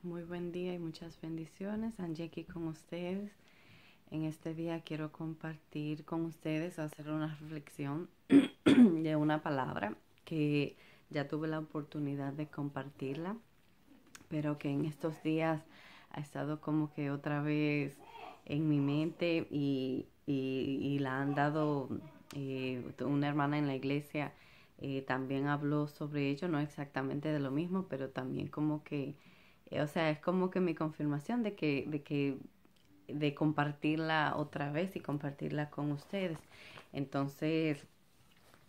Muy buen día y muchas bendiciones. Angie aquí con ustedes. En este día quiero compartir con ustedes, hacer una reflexión de una palabra que ya tuve la oportunidad de compartirla, pero que en estos días ha estado como que otra vez en mi mente y la han dado una hermana en la iglesia. También habló sobre ello, no exactamente de lo mismo, pero también como que, o sea, es como que mi confirmación de compartirla otra vez y compartirla con ustedes. Entonces,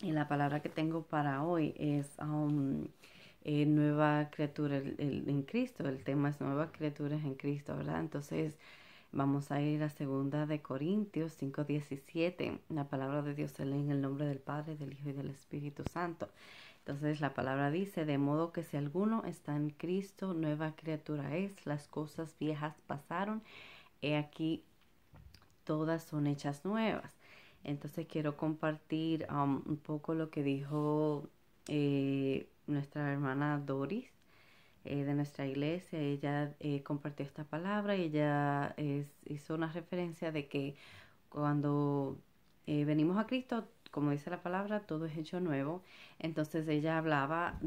la palabra que tengo para hoy es nueva criatura en Cristo. El tema es nuevas criaturas en Cristo, ¿verdad? Entonces, vamos a ir a segunda de Corintios 5:17. La palabra de Dios se lee en el nombre del Padre, del Hijo y del Espíritu Santo. Entonces la palabra dice, de modo que si alguno está en Cristo, nueva criatura es, las cosas viejas pasaron, he aquí todas son hechas nuevas. Entonces quiero compartir un poco lo que dijo nuestra hermana Doris de nuestra iglesia. Ella compartió esta palabra y ella hizo una referencia de que cuando venimos a Cristo, como dice la palabra, todo es hecho nuevo. Entonces ella hablaba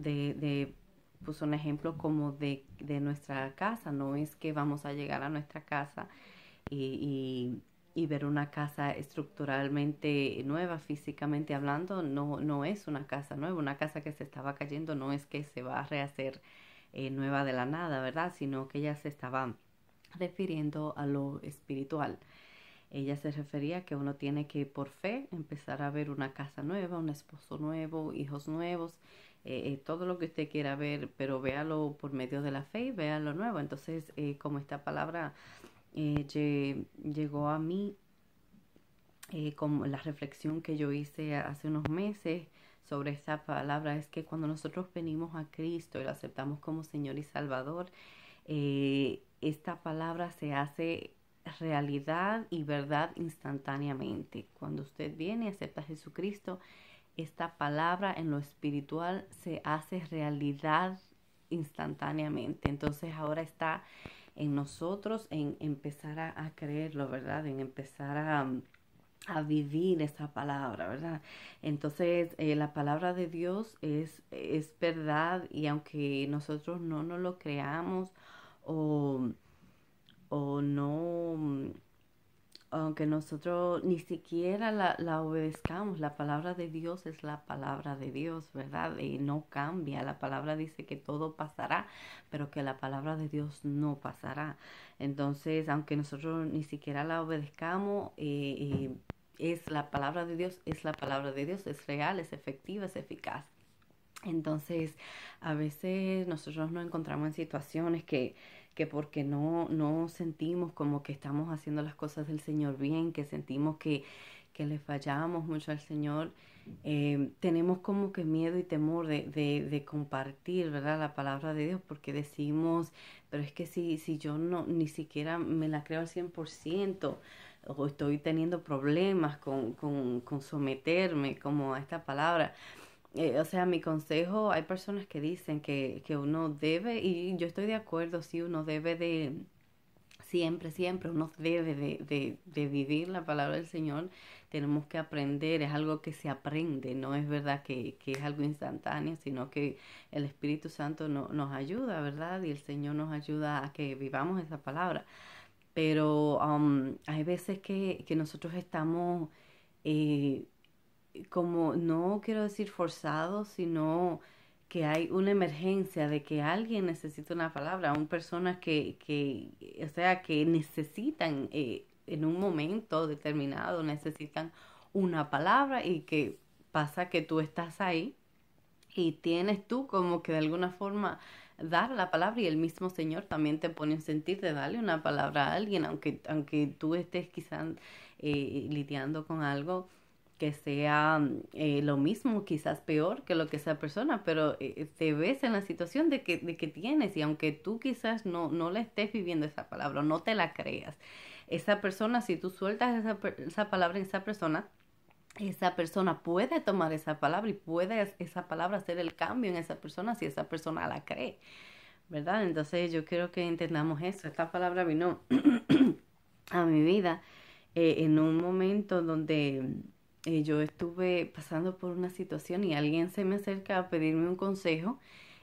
puso un ejemplo como de nuestra casa. No es que vamos a llegar a nuestra casa y ver una casa estructuralmente nueva, físicamente hablando. No, no es una casa nueva. Una casa que se estaba cayendo no es que se va a rehacer nueva de la nada, ¿verdad? Sino que ella se estaba refiriendo a lo espiritual. Ella se refería a que uno tiene que por fe empezar a ver una casa nueva, un esposo nuevo, hijos nuevos, todo lo que usted quiera ver, pero véalo por medio de la fe y véalo nuevo. Entonces, como esta palabra llegó a mí, como la reflexión que yo hice hace unos meses sobre esta palabra, es que cuando nosotros venimos a Cristo y lo aceptamos como Señor y Salvador, esta palabra se hace realidad y verdad instantáneamente. Cuando usted viene y acepta a Jesucristo, esta palabra en lo espiritual se hace realidad instantáneamente. Entonces ahora está en nosotros en empezar a creerlo, ¿verdad? En empezar a vivir esa palabra, ¿verdad? Entonces, la palabra de Dios es verdad, y aunque nosotros no nos lo creamos o, o no, aunque nosotros ni siquiera la obedezcamos, la palabra de Dios es la palabra de Dios, ¿verdad? Y no cambia. La palabra dice que todo pasará, pero que la palabra de Dios no pasará. Entonces, aunque nosotros ni siquiera la obedezcamos, es la palabra de Dios, es la palabra de Dios, es real, es efectiva, es eficaz. Entonces, a veces nosotros nos encontramos en situaciones que porque no sentimos como que estamos haciendo las cosas del Señor bien, que sentimos que le fallamos mucho al Señor, tenemos como que miedo y temor de compartir, ¿verdad? La palabra de Dios, porque decimos, pero es que si yo no ni siquiera me la creo al 100%, o estoy teniendo problemas con someterme como a esta palabra. O sea, mi consejo, hay personas que dicen que uno debe, y yo estoy de acuerdo, sí, uno debe de, siempre, uno debe de vivir la palabra del Señor. Tenemos que aprender, es algo que se aprende, no es verdad que es algo instantáneo, sino que el Espíritu Santo nos ayuda, ¿verdad? Y el Señor nos ayuda a que vivamos esa palabra. Pero hay veces que nosotros estamos eh, como, no quiero decir forzados, sino que hay una emergencia de que alguien necesita una palabra, un personas o sea, que necesitan en un momento determinado, necesitan una palabra, y que pasa que tú estás ahí y tienes tú como que de alguna forma dar la palabra, y el mismo Señor también te pone en sentir de darle una palabra a alguien, aunque tú estés quizás lidiando con algo que sea lo mismo, quizás peor que lo que esa persona, pero te ves en la situación de que tienes, y aunque tú quizás no le estés viviendo esa palabra, no te la creas, esa persona, si tú sueltas esa palabra en esa persona puede tomar esa palabra y puede esa palabra hacer el cambio en esa persona si esa persona la cree. ¿verdad? Entonces yo quiero que entendamos eso. Esta palabra vino a mi vida en un momento donde yo estuve pasando por una situación y alguien se me acerca a pedirme un consejo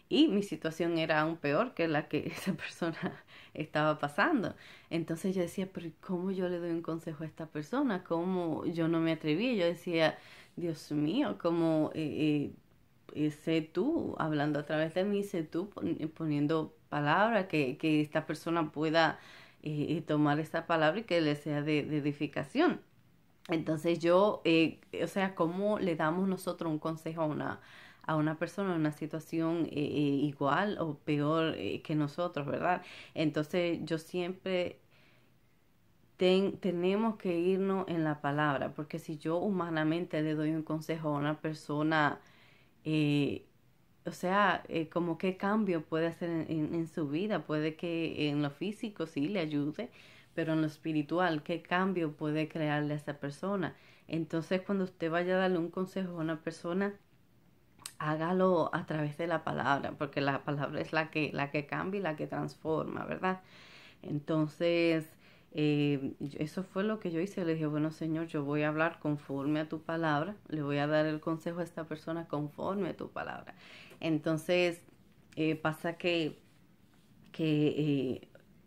y mi situación era aún peor que la que esa persona estaba pasando. Entonces yo decía, pero ¿cómo yo le doy un consejo a esta persona? ¿Cómo yo no me atreví? Yo decía, Dios mío, ¿cómo sé tú hablando a través de mí, sé tú poniendo palabras que esta persona pueda tomar esta palabra y que le sea de edificación? Entonces yo, o sea, ¿cómo le damos nosotros un consejo a una persona en una situación igual o peor que nosotros, ¿verdad? Entonces yo siempre tenemos que irnos en la palabra, porque si yo humanamente le doy un consejo a una persona, eh, o sea, como qué cambio puede hacer en su vida. Puede que en lo físico sí le ayude, pero en lo espiritual, ¿qué cambio puede crearle a esa persona? Entonces, cuando usted vaya a darle un consejo a una persona, hágalo a través de la palabra, porque la palabra es la que cambia y la que transforma, ¿verdad? Entonces, eso fue lo que yo hice. Le dije, bueno, Señor, yo voy a hablar conforme a tu palabra, le voy a dar el consejo a esta persona conforme a tu palabra. Entonces, pasa que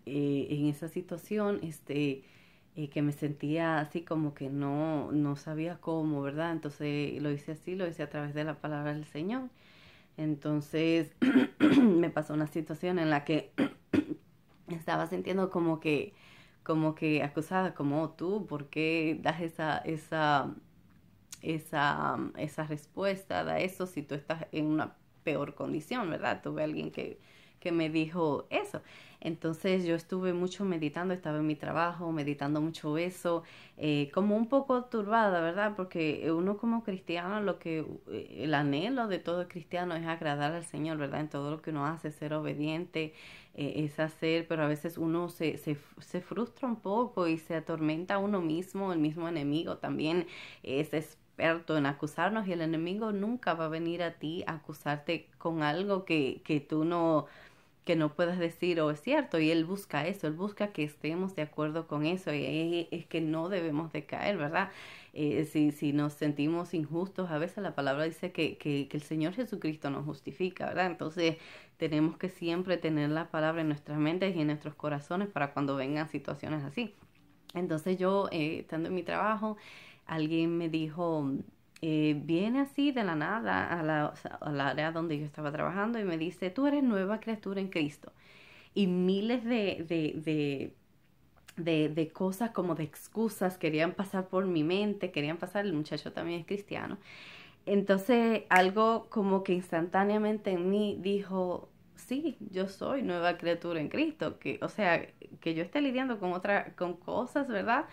en esa situación, que me sentía así como que no sabía cómo, ¿verdad? Entonces lo hice así, lo hice a través de la palabra del Señor. Entonces me pasó una situación en la que estaba sintiendo como que acusada, como "Oh, tú, ¿por qué das esa respuesta, da eso si tú estás en una peor condición, ¿verdad?" Tuve alguien que me dijo eso. Entonces yo estuve mucho meditando, estaba en mi trabajo, meditando mucho eso, como un poco turbada, ¿verdad? Porque uno como cristiano, el anhelo de todo cristiano es agradar al Señor, ¿verdad? En todo lo que uno hace, ser obediente, es hacer, pero a veces uno se frustra un poco y se atormenta a uno mismo, el mismo enemigo también es experto en acusarnos y el enemigo nunca va a venir a ti a acusarte con algo que tú que no puedas decir o es cierto, y él busca eso, él busca que estemos de acuerdo con eso, y es que no debemos de caer, ¿verdad? Si nos sentimos injustos, a veces la palabra dice que el Señor Jesucristo nos justifica, ¿verdad? Entonces tenemos que siempre tener la palabra en nuestras mentes y en nuestros corazones para cuando vengan situaciones así. Entonces yo, estando en mi trabajo, alguien me dijo, viene así de la nada al área donde yo estaba trabajando y me dice, tú eres nueva criatura en Cristo. Y miles de cosas como de excusas querían pasar por mi mente, querían pasar, el muchacho también es cristiano. Entonces algo como que instantáneamente en mí dijo, sí, yo soy nueva criatura en Cristo, que, o sea, que yo esté lidiando con cosas, ¿verdad?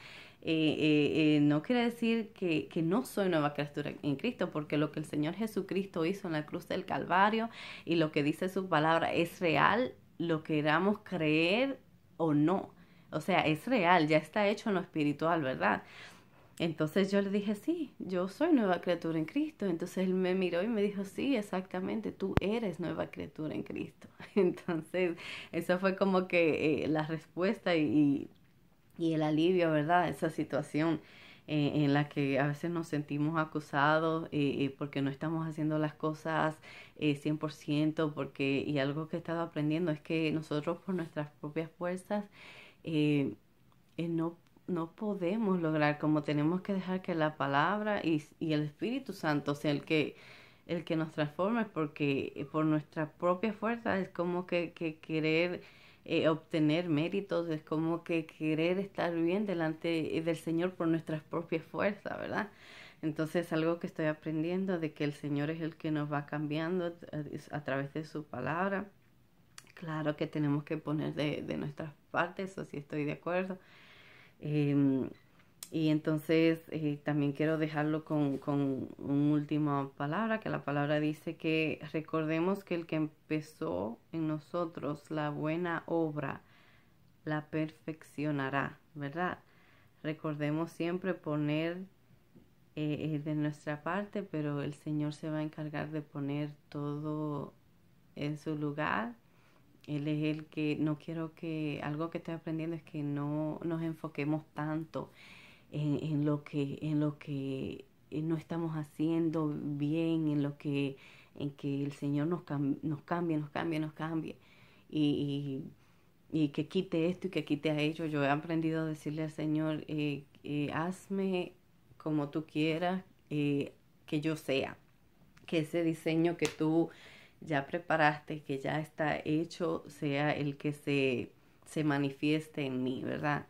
No quiere decir que no soy nueva criatura en Cristo, porque lo que el Señor Jesucristo hizo en la cruz del Calvario y lo que dice su palabra es real, lo queramos creer o no. O sea, es real, ya está hecho en lo espiritual, ¿verdad? Entonces yo le dije, sí, yo soy nueva criatura en Cristo. Entonces él me miró y me dijo, sí, exactamente, tú eres nueva criatura en Cristo. Entonces eso fue como que la respuesta y el alivio, ¿verdad? Esa situación en la que a veces nos sentimos acusados porque no estamos haciendo las cosas 100%, porque, y algo que he estado aprendiendo es que nosotros por nuestras propias fuerzas, eh, no podemos lograr, como tenemos que dejar que la palabra y el Espíritu Santo sea el que nos transforme, porque por nuestra propia fuerza es como que querer obtener méritos, es como que querer estar bien delante del Señor por nuestras propias fuerzas, ¿verdad? Entonces algo que estoy aprendiendo de que el Señor es el que nos va cambiando a través de su palabra. Claro que tenemos que poner de nuestras partes, eso sí estoy de acuerdo. Eh, y entonces también quiero dejarlo con una última palabra, que la palabra dice que recordemos que el que empezó en nosotros la buena obra la perfeccionará, ¿verdad? Recordemos siempre poner de nuestra parte, pero el Señor se va a encargar de poner todo en su lugar Él es el que no quiero que, algo que estoy aprendiendo es que no nos enfoquemos tanto en lo que no estamos haciendo bien, en que el Señor nos cambie y, y que quite esto y que quite a ello. Yo he aprendido a decirle al Señor, hazme como tú quieras que yo sea, que ese diseño que tú ya preparaste, que ya está hecho, sea el que se manifieste en mí, ¿verdad?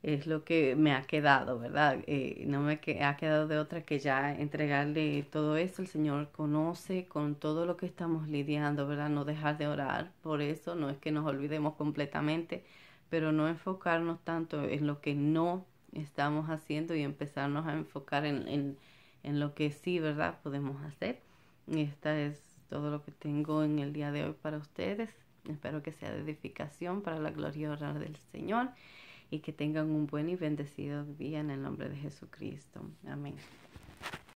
Es lo que me ha quedado, ¿verdad? No me ha quedado de otra que ya entregarle todo eso. El Señor conoce con todo lo que estamos lidiando, ¿verdad? No dejar de orar por eso, no es que nos olvidemos completamente, pero no enfocarnos tanto en lo que no estamos haciendo y empezarnos a enfocar en lo que sí, ¿verdad? Podemos hacer. Y esta es todo lo que tengo en el día de hoy para ustedes. Espero que sea de edificación para la gloria y honra del Señor y que tengan un buen y bendecido día en el nombre de Jesucristo. Amén.